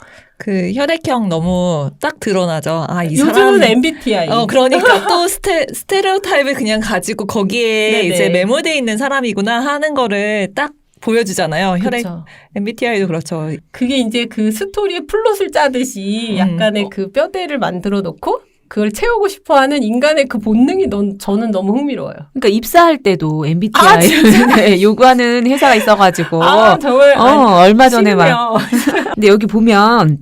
그 혈액형 너무 딱 드러나죠. 아, 이 요즘은 사람 MBTI. 그러니까 또 스테레오타입을 그냥 가지고 거기에 네네. 이제 매몰돼 있는 사람이구나 하는 거를 딱 보여주잖아요. 혈액 그쵸. MBTI도 그렇죠. 그게 이제 그 스토리의 플롯을 짜듯이 약간의 그 뼈대를 만들어 놓고 그걸 채우고 싶어하는 인간의 그 본능이 저는 너무 흥미로워요. 그러니까 입사할 때도 MBTI를 요구하는 회사가 있어가지고 정말 얼마 전에 막 싫네요. 근데 여기 보면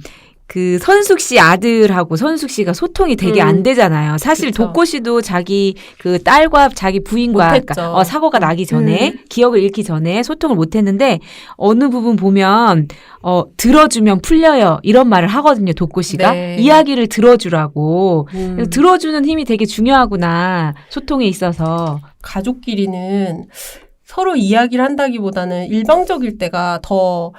그 선숙 씨 아들하고 선숙 씨가 소통이 되게 안 되잖아요. 사실 그쵸. 독고 씨도 자기 그 딸과 자기 부인과 못했죠. 그러니까 사고가 나기 전에 기억을 잃기 전에 소통을 못했는데 어느 부분 보면 들어주면 풀려요 이런 말을 하거든요. 독고 씨가 네. 이야기를 들어주라고 그래서 음. 들어주는 힘이 되게 중요하구나 소통에 있어서. 가족끼리는 서로 이야기를 한다기보다는 일방적일 때가 더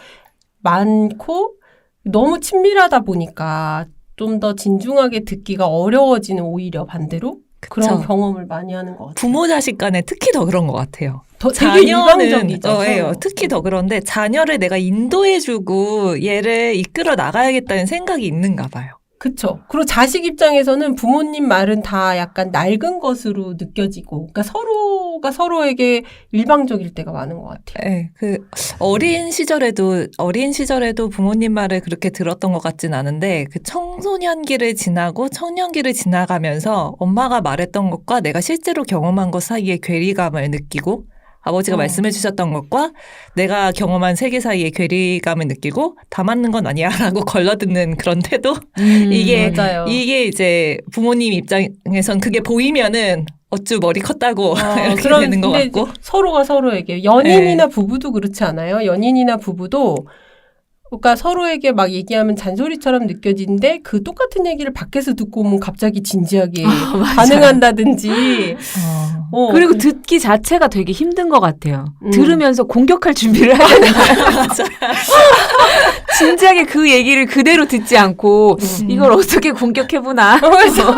많고 너무 친밀하다 보니까 좀 더 진중하게 듣기가 어려워지는 오히려 반대로 그런 그쵸. 경험을 많이 하는 것 같아요. 부모 자식 간에 특히 더 그런 것 같아요. 되게 일방적이죠. 예요. 특히 더 그런데 자녀를 내가 인도해주고 얘를 이끌어 나가야겠다는 생각이 있는가 봐요. 그쵸. 그리고 자식 입장에서는 부모님 말은 다 약간 낡은 것으로 느껴지고, 그러니까 서로가 서로에게 일방적일 때가 많은 것 같아요. 네, 그 어린 시절에도 부모님 말을 그렇게 들었던 것 같진 않은데 그 청소년기를 지나고 청년기를 지나가면서 엄마가 말했던 것과 내가 실제로 경험한 것 사이에 괴리감을 느끼고 아버지가 말씀해 주셨던 것과 내가 경험한 세계 사이에 괴리감을 느끼고 다 맞는 건 아니야라고 걸러듣는 그런 태도. 맞아요. 이게 이제 부모님 입장에선 그게 보이면은 어쭈 머리 컸다고 이렇게 되는 것 근데 같고. 이제 서로가 서로에게 연인이나 부부도 그렇지 않아요? 연인이나 부부도 그러니까 서로에게 막 얘기하면 잔소리처럼 느껴지는데 그 똑같은 얘기를 밖에서 듣고 오면 갑자기 진지하게 반응한다든지. 그리고 듣기 자체가 되게 힘든 것 같아요. 들으면서 공격할 준비를 해야 되는 거예요. 진지하게 그 얘기를 그대로 듣지 않고 이걸 어떻게 공격해보나. 그렇죠.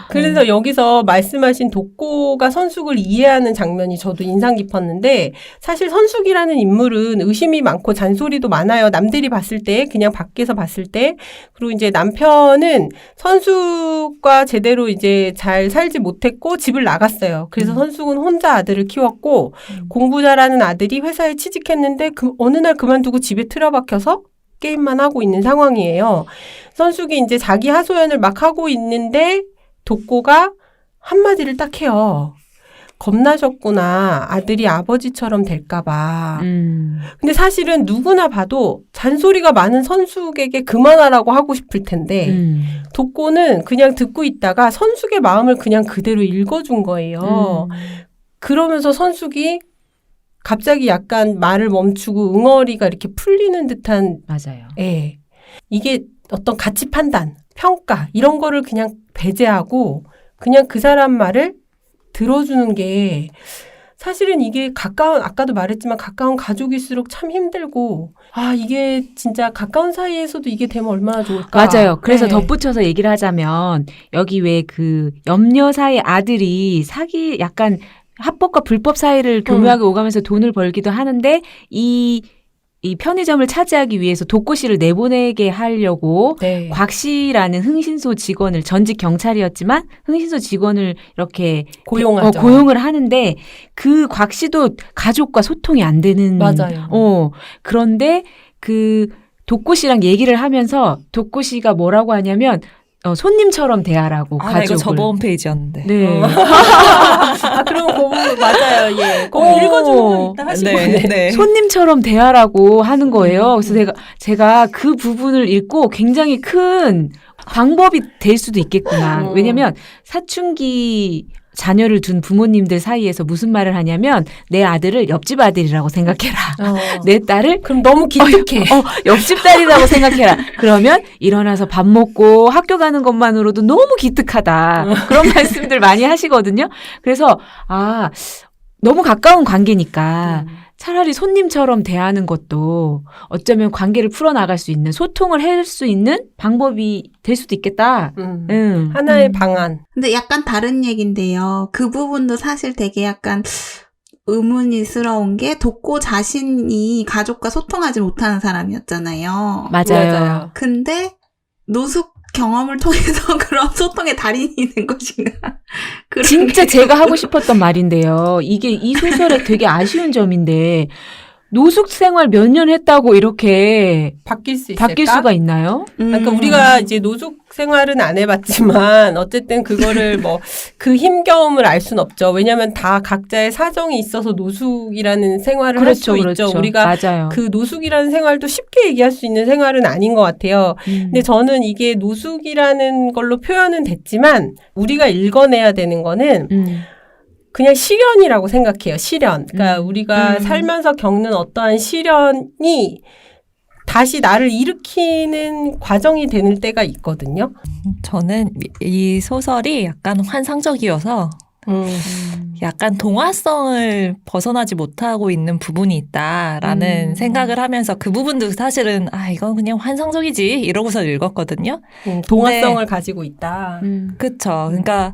그래서 여기서 말씀하신 독고가 선숙을 이해하는 장면이 저도 인상 깊었는데 사실 선숙이라는 인물은 의심이 많고 잔소리도 많아요. 남들이 봤을 때 그냥 밖에서 봤을 때 그리고 이제 남편은 선숙과 제대로 이제 잘 살지 못했고 집을 나갔어요. 그래서 선숙은 혼자 아들을 키웠고 공부 잘하는 아들이 회사에 취직했는데 어느 날 그만두고 집에 틀어박혀서 게임만 하고 있는 상황이에요. 선숙이 이제 자기 하소연을 막 하고 있는데 독고가 한마디를 딱 해요. 겁나셨구나. 아들이 아버지처럼 될까봐. 근데 사실은 누구나 봐도 잔소리가 많은 선숙에게 그만하라고 하고 싶을 텐데 독고는 그냥 듣고 있다가 선숙의 마음을 그냥 그대로 읽어준 거예요. 그러면서 선숙이 갑자기 약간 말을 멈추고 응어리가 이렇게 풀리는 듯한 맞아요. 예. 이게 어떤 가치 판단, 평가 이런 거를 그냥 배제하고 그냥 그 사람 말을 들어주는 게 사실은 이게 아까도 말했지만 가까운 가족일수록 참 힘들고 이게 진짜 가까운 사이에서도 이게 되면 얼마나 좋을까. 맞아요. 그래서 네. 덧붙여서 얘기를 하자면 여기 왜 그 염려사의 아들이 약간 합법과 불법 사이를 교묘하게 오가면서 돈을 벌기도 하는데 이 편의점을 차지하기 위해서 독고 씨를 내보내게 하려고 네. 곽 씨라는 흥신소 직원을 전직 경찰이었지만 흥신소 직원을 이렇게 고용하죠. 고용을 하는데 그 곽 씨도 가족과 소통이 안 되는 맞아요. 그런데 그 독고 씨랑 얘기를 하면서 독고 씨가 뭐라고 하냐면 손님처럼 대하라고 나 가족을. 이거 저번 페이지였는데. 네. 그럼 그 부분 맞아요. 예. 그거 읽어주는 거 이따 하시고. 네. 손님처럼 대하라고 하는 거예요. 그래서 제가 그 부분을 읽고 굉장히 큰 방법이 될 수도 있겠구나. 왜냐면 사춘기 자녀를 둔 부모님들 사이에서 무슨 말을 하냐면 내 아들을 옆집 아들이라고 생각해라. 내 딸을 그럼 너무 기특해. 옆집 딸이라고 생각해라. 그러면 일어나서 밥 먹고 학교 가는 것만으로도 너무 기특하다. 그런 말씀들 많이 하시거든요. 그래서 너무 가까운 관계니까 차라리 손님처럼 대하는 것도 어쩌면 관계를 풀어나갈 수 있는 소통을 할 수 있는 방법이 될 수도 있겠다. 하나의 방안. 근데 약간 다른 얘기인데요. 그 부분도 사실 되게 약간 의문이스러운 게 독고 자신이 가족과 소통하지 못하는 사람이었잖아요. 맞아요. 근데 노숙 경험을 통해서 그런 소통의 달인이 된 것인가? 그런 진짜 제가 하고 싶었던 말인데요. 이게 이 소설의 되게 아쉬운 점인데 노숙 생활 몇 년 했다고 이렇게 바뀔 수 있을까? 바뀔 수가 있나요? 그러니까 우리가 이제 노숙 생활은 안 해봤지만 어쨌든 그거를 뭐 그 힘겨움을 알 수는 없죠. 왜냐하면 다 각자의 사정이 있어서 노숙이라는 생활을 할 수 있죠. 우리가 맞아요. 그 노숙이라는 생활도 쉽게 얘기할 수 있는 생활은 아닌 것 같아요. 근데 저는 이게 노숙이라는 걸로 표현은 됐지만 우리가 읽어내야 되는 거는 그냥 시련이라고 생각해요. 시련. 그러니까 우리가 살면서 겪는 어떠한 시련이 다시 나를 일으키는 과정이 되는 때가 있거든요. 저는 이 소설이 약간 환상적이어서 약간 동화성을 벗어나지 못하고 있는 부분이 있다라는 생각을 하면서 그 부분도 사실은 이건 그냥 환상적이지 이러고서 읽었거든요. 동화성을 가지고 있다. 그쵸. 그러니까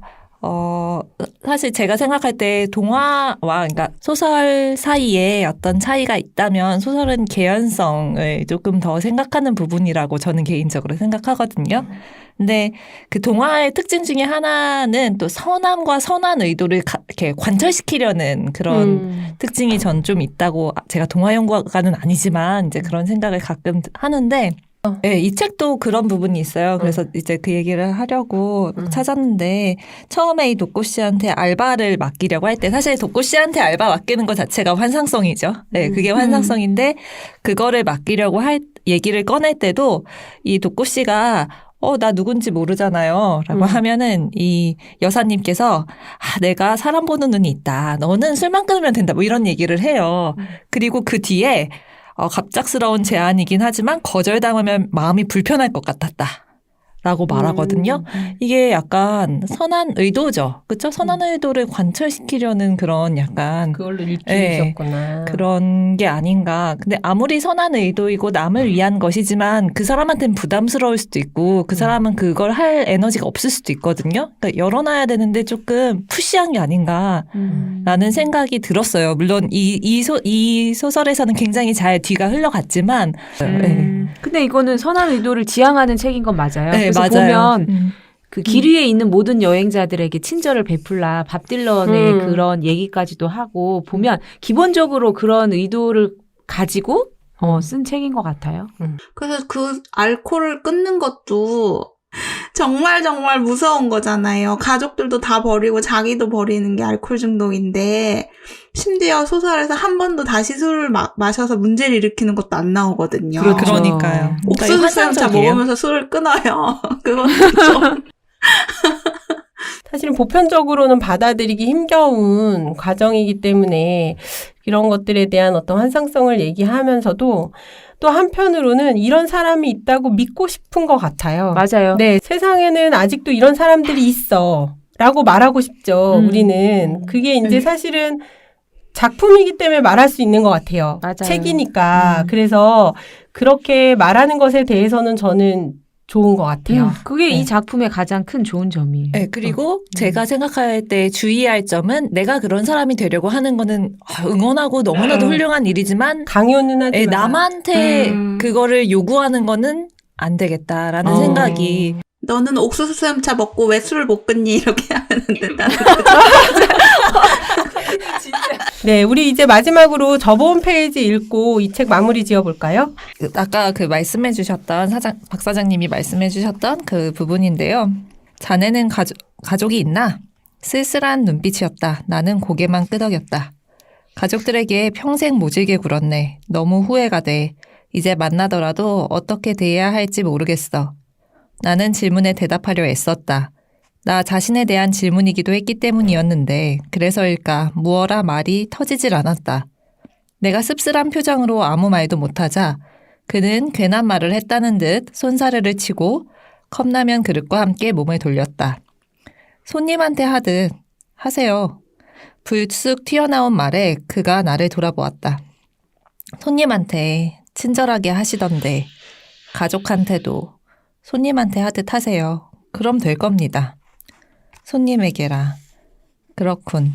사실 제가 생각할 때 동화와 그러니까 소설 사이에 어떤 차이가 있다면 소설은 개연성을 조금 더 생각하는 부분이라고 저는 개인적으로 생각하거든요. 근데 그 동화의 특징 중에 하나는 또 선함과 선한 의도를 이렇게 관철시키려는 그런 특징이 전 좀 있다고 제가 동화 연구가는 아니지만 이제 그런 생각을 가끔 하는데 네, 이 책도 그런 부분이 있어요. 그래서 이제 그 얘기를 하려고 찾았는데 처음에 이 도꼬 씨한테 알바를 맡기려고 할 때 사실 도꼬 씨한테 알바 맡기는 것 자체가 환상성이죠. 네, 그게 환상성인데 그거를 맡기려고 얘기를 꺼낼 때도 이 도꼬 씨가 나 누군지 모르잖아요. 라고 하면은 이 여사님께서 내가 사람 보는 눈이 있다. 너는 술만 끊으면 된다. 뭐 이런 얘기를 해요. 그리고 그 뒤에 갑작스러운 제안이긴 하지만 거절당하면 마음이 불편할 것 같았다. 라고 말하거든요. 이게 약간 선한 의도죠. 그쵸? 선한 의도를 관철시키려는 그런 약간. 그걸로 일깨우셨구나. 그런 게 아닌가. 근데 아무리 선한 의도이고 남을 위한 것이지만 그 사람한테는 부담스러울 수도 있고 그 사람은 그걸 할 에너지가 없을 수도 있거든요. 그러니까 열어놔야 되는데 조금 푸시한 게 아닌가. 라는 생각이 들었어요. 물론 이 소설에서는 굉장히 잘 뒤가 흘러갔지만. 근데 이거는 선한 의도를 지향하는 책인 건 맞아요. 네, 그래서 맞아요. 보면 그 길 위에 있는 모든 여행자들에게 친절을 베풀라 밥 딜런의 그런 얘기까지도 하고 보면 기본적으로 그런 의도를 가지고 쓴 책인 것 같아요. 그래서 그 알코올을 끊는 것도 정말 정말 무서운 거잖아요. 가족들도 다 버리고 자기도 버리는 게 알코올 중독인데 심지어 소설에서 한 번도 다시 술을 마셔서 문제를 일으키는 것도 안 나오거든요. 그렇죠. 그러니까요. 옥수수 수염차 먹으면서 술을 끊어요. 그건 좀 사실은 보편적으로는 받아들이기 힘겨운 과정이기 때문에 이런 것들에 대한 어떤 환상성을 얘기하면서도 또 한편으로는 이런 사람이 있다고 믿고 싶은 것 같아요. 맞아요. 네, 세상에는 아직도 이런 사람들이 있어. 라고 말하고 싶죠, 우리는. 그게 이제 사실은 작품이기 때문에 말할 수 있는 것 같아요. 맞아요. 책이니까. 그래서 그렇게 말하는 것에 대해서는 저는 좋은 것 같아요. 그게 이 작품의 가장 큰 좋은 점이에요. 네, 그리고 제가 생각할 때 주의할 점은 내가 그런 사람이 되려고 하는 거는 응원하고 너무나도 훌륭한 일이지만 강요는 하지 마. 남한테 그거를 요구하는 거는 안 되겠다라는 생각이 너는 옥수수 수염차 먹고 왜 술을 못 끊니? 이렇게 하면 안 된다는 네, 우리 이제 마지막으로 저번 페이지 읽고 이 책 마무리 지어볼까요? 아까 그 말씀해 주셨던 박 사장님이 말씀해 주셨던 그 부분인데요. 자네는 가족이 있나? 쓸쓸한 눈빛이었다. 나는 고개만 끄덕였다. 가족들에게 평생 모질게 굴었네. 너무 후회가 돼. 이제 만나더라도 어떻게 대해야 할지 모르겠어. 나는 질문에 대답하려 애썼다. 나 자신에 대한 질문이기도 했기 때문이었는데 그래서일까 무어라 말이 터지질 않았다. 내가 씁쓸한 표정으로 아무 말도 못하자 그는 괜한 말을 했다는 듯 손사래를 치고 컵라면 그릇과 함께 몸을 돌렸다. 손님한테 하듯 하세요. 불쑥 튀어나온 말에 그가 나를 돌아보았다. 손님한테 친절하게 하시던데 가족한테도 손님한테 하듯 하세요. 그럼 될 겁니다. 손님에게라. 그렇군.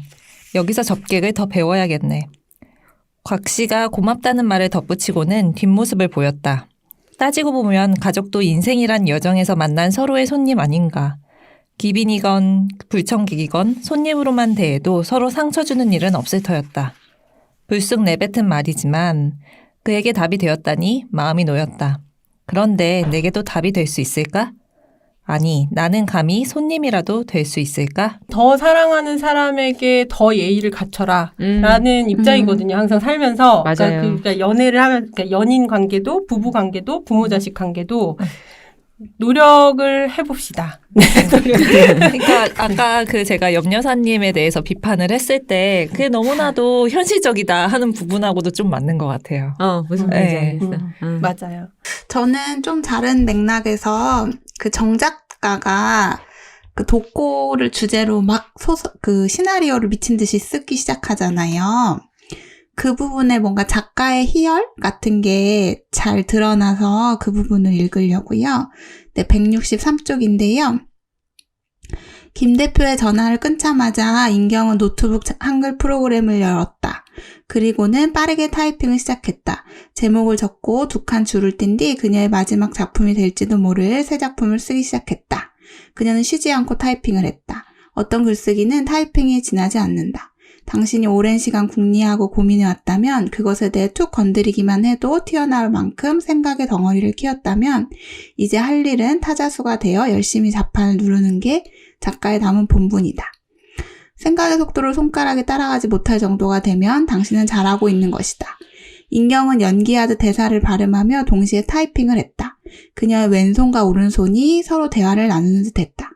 여기서 접객을 더 배워야겠네. 곽 씨가 고맙다는 말을 덧붙이고는 뒷모습을 보였다. 따지고 보면 가족도 인생이란 여정에서 만난 서로의 손님 아닌가. 기빈이건 불청객이건 손님으로만 대해도 서로 상처 주는 일은 없을 터였다. 불쑥 내뱉은 말이지만 그에게 답이 되었다니 마음이 놓였다. 그런데 내게도 답이 될 수 있을까? 아니, 나는 감히 손님이라도 될 수 있을까? 더 사랑하는 사람에게 더 예의를 갖춰라 라는 입장이거든요. 항상 살면서. 맞아요. 그러니까 연애를 하면, 그러니까 연인 관계도, 부부 관계도, 부모 자식 관계도 노력을 해봅시다. 그러니까 아까 그 제가 염여사님에 대해서 비판을 했을 때 그게 너무나도 현실적이다 하는 부분하고도 좀 맞는 것 같아요. 무슨 말인지 네. 알겠어. 맞아요. 저는 좀 다른 맥락에서 그 정작가가 그 독고를 주제로 막 그 시나리오를 미친 듯이 쓰기 시작하잖아요. 그 부분에 뭔가 작가의 희열 같은 게 잘 드러나서 그 부분을 읽으려고요. 네, 163쪽인데요. 김 대표의 전화를 끊자마자 인경은 노트북 한글 프로그램을 열었다. 그리고는 빠르게 타이핑을 시작했다. 제목을 적고 두 칸 줄을 뗀 뒤 그녀의 마지막 작품이 될지도 모를 새 작품을 쓰기 시작했다. 그녀는 쉬지 않고 타이핑을 했다. 어떤 글쓰기는 타이핑이 지나지 않는다. 당신이 오랜 시간 궁리하고 고민해왔다면, 그것에 대해 툭 건드리기만 해도 튀어나올 만큼 생각의 덩어리를 키웠다면 이제 할 일은 타자수가 되어 열심히 자판을 누르는 게 작가의 남은 본분이다. 생각의 속도를 손가락에 따라가지 못할 정도가 되면 당신은 잘하고 있는 것이다. 인경은 연기하듯 대사를 발음하며 동시에 타이핑을 했다. 그녀의 왼손과 오른손이 서로 대화를 나누는 듯 했다.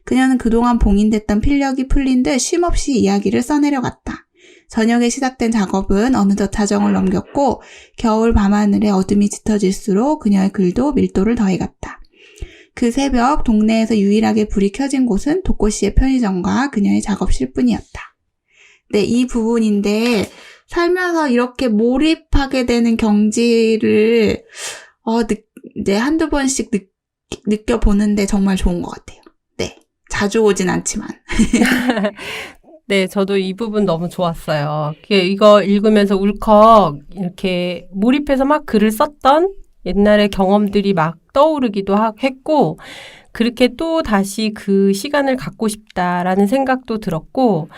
그녀는 그동안 봉인됐던 필력이 풀린 듯 쉼없이 이야기를 써내려갔다. 저녁에 시작된 작업은 어느덧 자정을 넘겼고 겨울 밤하늘에 어둠이 짙어질수록 그녀의 글도 밀도를 더해갔다. 그 새벽 동네에서 유일하게 불이 켜진 곳은 독고씨의 편의점과 그녀의 작업실 뿐이었다. 네, 이 부분인데 살면서 이렇게 몰입하게 되는 경지를 이제 한두 번씩 느껴보는데 정말 좋은 것 같아요. 네, 자주 오진 않지만. 네, 저도 이 부분 너무 좋았어요. 이거 읽으면서 울컥 이렇게 몰입해서 막 글을 썼던 옛날의 경험들이 막 떠오르기도 했고, 그렇게 또 다시 그 시간을 갖고 싶다라는 생각도 들었고,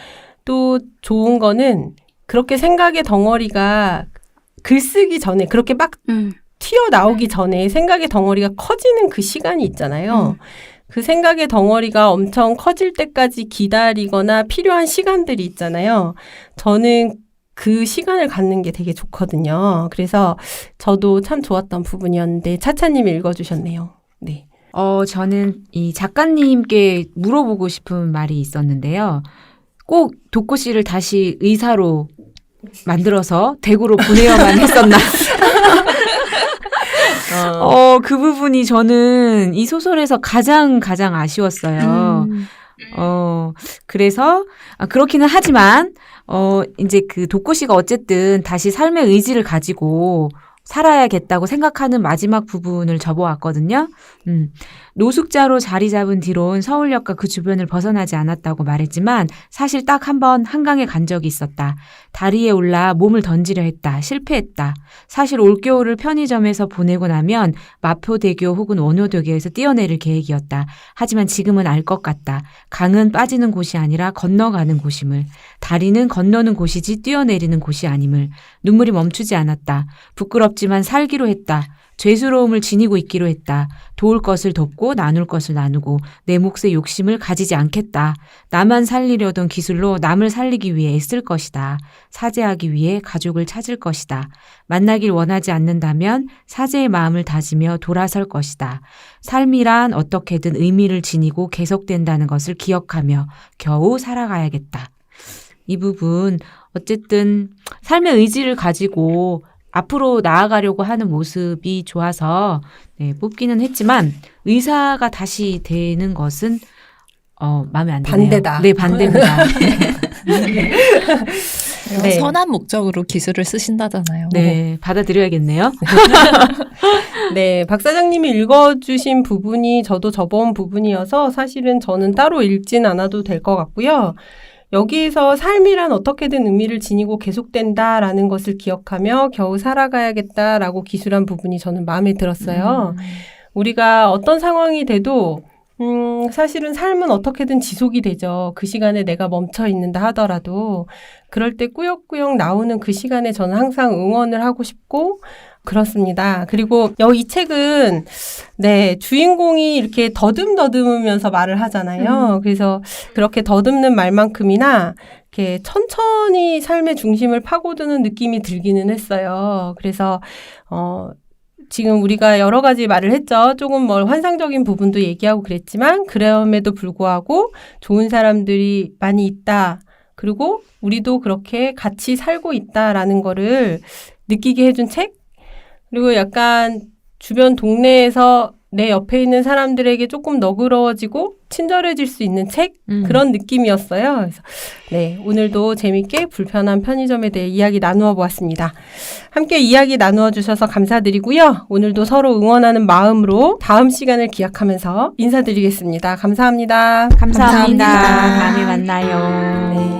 또 좋은 거는 그렇게 생각의 덩어리가 글쓰기 전에 그렇게 막 튀어나오기 전에 생각의 덩어리가 커지는 그 시간이 있잖아요. 그 생각의 덩어리가 엄청 커질 때까지 기다리거나 필요한 시간들이 있잖아요. 저는 그 시간을 갖는 게 되게 좋거든요. 그래서 저도 참 좋았던 부분이었는데 차차님이 읽어주셨네요. 네. 저는 이 작가님께 물어보고 싶은 말이 있었는데요. 꼭 독고 씨를 다시 의사로 만들어서 대구로 보내야만 했었나. 그 부분이 저는 이 소설에서 가장 아쉬웠어요. 그래서, 그렇기는 하지만, 이제 그 독고 씨가 어쨌든 다시 삶의 의지를 가지고 살아야겠다고 생각하는 마지막 부분을 접어왔거든요. 노숙자로 자리 잡은 뒤론 서울역과 그 주변을 벗어나지 않았다고 말했지만 사실 딱 한 번 한강에 간 적이 있었다. 다리에 올라 몸을 던지려 했다. 실패했다. 사실 올겨울을 편의점에서 보내고 나면 마포대교 혹은 원효대교에서 뛰어내릴 계획이었다. 하지만 지금은 알 것 같다. 강은 빠지는 곳이 아니라 건너가는 곳임을. 다리는 건너는 곳이지 뛰어내리는 곳이 아님을. 눈물이 멈추지 않았다. 부끄럽지만 살기로 했다. 죄스러움을 지니고 있기로 했다. 도울 것을 돕고 나눌 것을 나누고 내 몫의 욕심을 가지지 않겠다. 나만 살리려던 기술로 남을 살리기 위해 애쓸 것이다. 사죄하기 위해 가족을 찾을 것이다. 만나길 원하지 않는다면 사죄의 마음을 다지며 돌아설 것이다. 삶이란 어떻게든 의미를 지니고 계속된다는 것을 기억하며 겨우 살아가야겠다. 이 부분 어쨌든 삶의 의지를 가지고 앞으로 나아가려고 하는 모습이 좋아서 뽑기는 했지만 의사가 다시 되는 것은 마음에 안 드네요. 반대다. 네, 반대입니다. 네. 선한 목적으로 기술을 쓰신다잖아요. 네, 받아들여야겠네요. 네, 박 사장님이 읽어주신 부분이 저도 접어온 부분이어서 사실은 저는 따로 읽진 않아도 될 것 같고요. 여기에서 삶이란 어떻게든 의미를 지니고 계속된다라는 것을 기억하며 겨우 살아가야겠다라고 기술한 부분이 저는 마음에 들었어요. 우리가 어떤 상황이 돼도 사실은 삶은 어떻게든 지속이 되죠. 그 시간에 내가 멈춰 있는다 하더라도 그럴 때 꾸역꾸역 나오는 그 시간에 저는 항상 응원을 하고 싶고 그렇습니다. 그리고 이 책은 네, 주인공이 이렇게 더듬더듬으면서 말을 하잖아요. 그래서 그렇게 더듬는 말만큼이나 이렇게 천천히 삶의 중심을 파고드는 느낌이 들기는 했어요. 그래서 지금 우리가 여러 가지 말을 했죠. 조금 환상적인 부분도 얘기하고 그랬지만 그럼에도 불구하고 좋은 사람들이 많이 있다. 그리고 우리도 그렇게 같이 살고 있다라는 거를 느끼게 해준 책? 그리고 약간 주변 동네에서 내 옆에 있는 사람들에게 조금 너그러워지고 친절해질 수 있는 책? 그런 느낌이었어요. 그래서 네, 오늘도 재밌게 불편한 편의점에 대해 이야기 나누어 보았습니다. 함께 이야기 나누어 주셔서 감사드리고요. 오늘도 서로 응원하는 마음으로 다음 시간을 기약하면서 인사드리겠습니다. 감사합니다. 감사합니다. 감사합니다. 다음에 만나요. 네.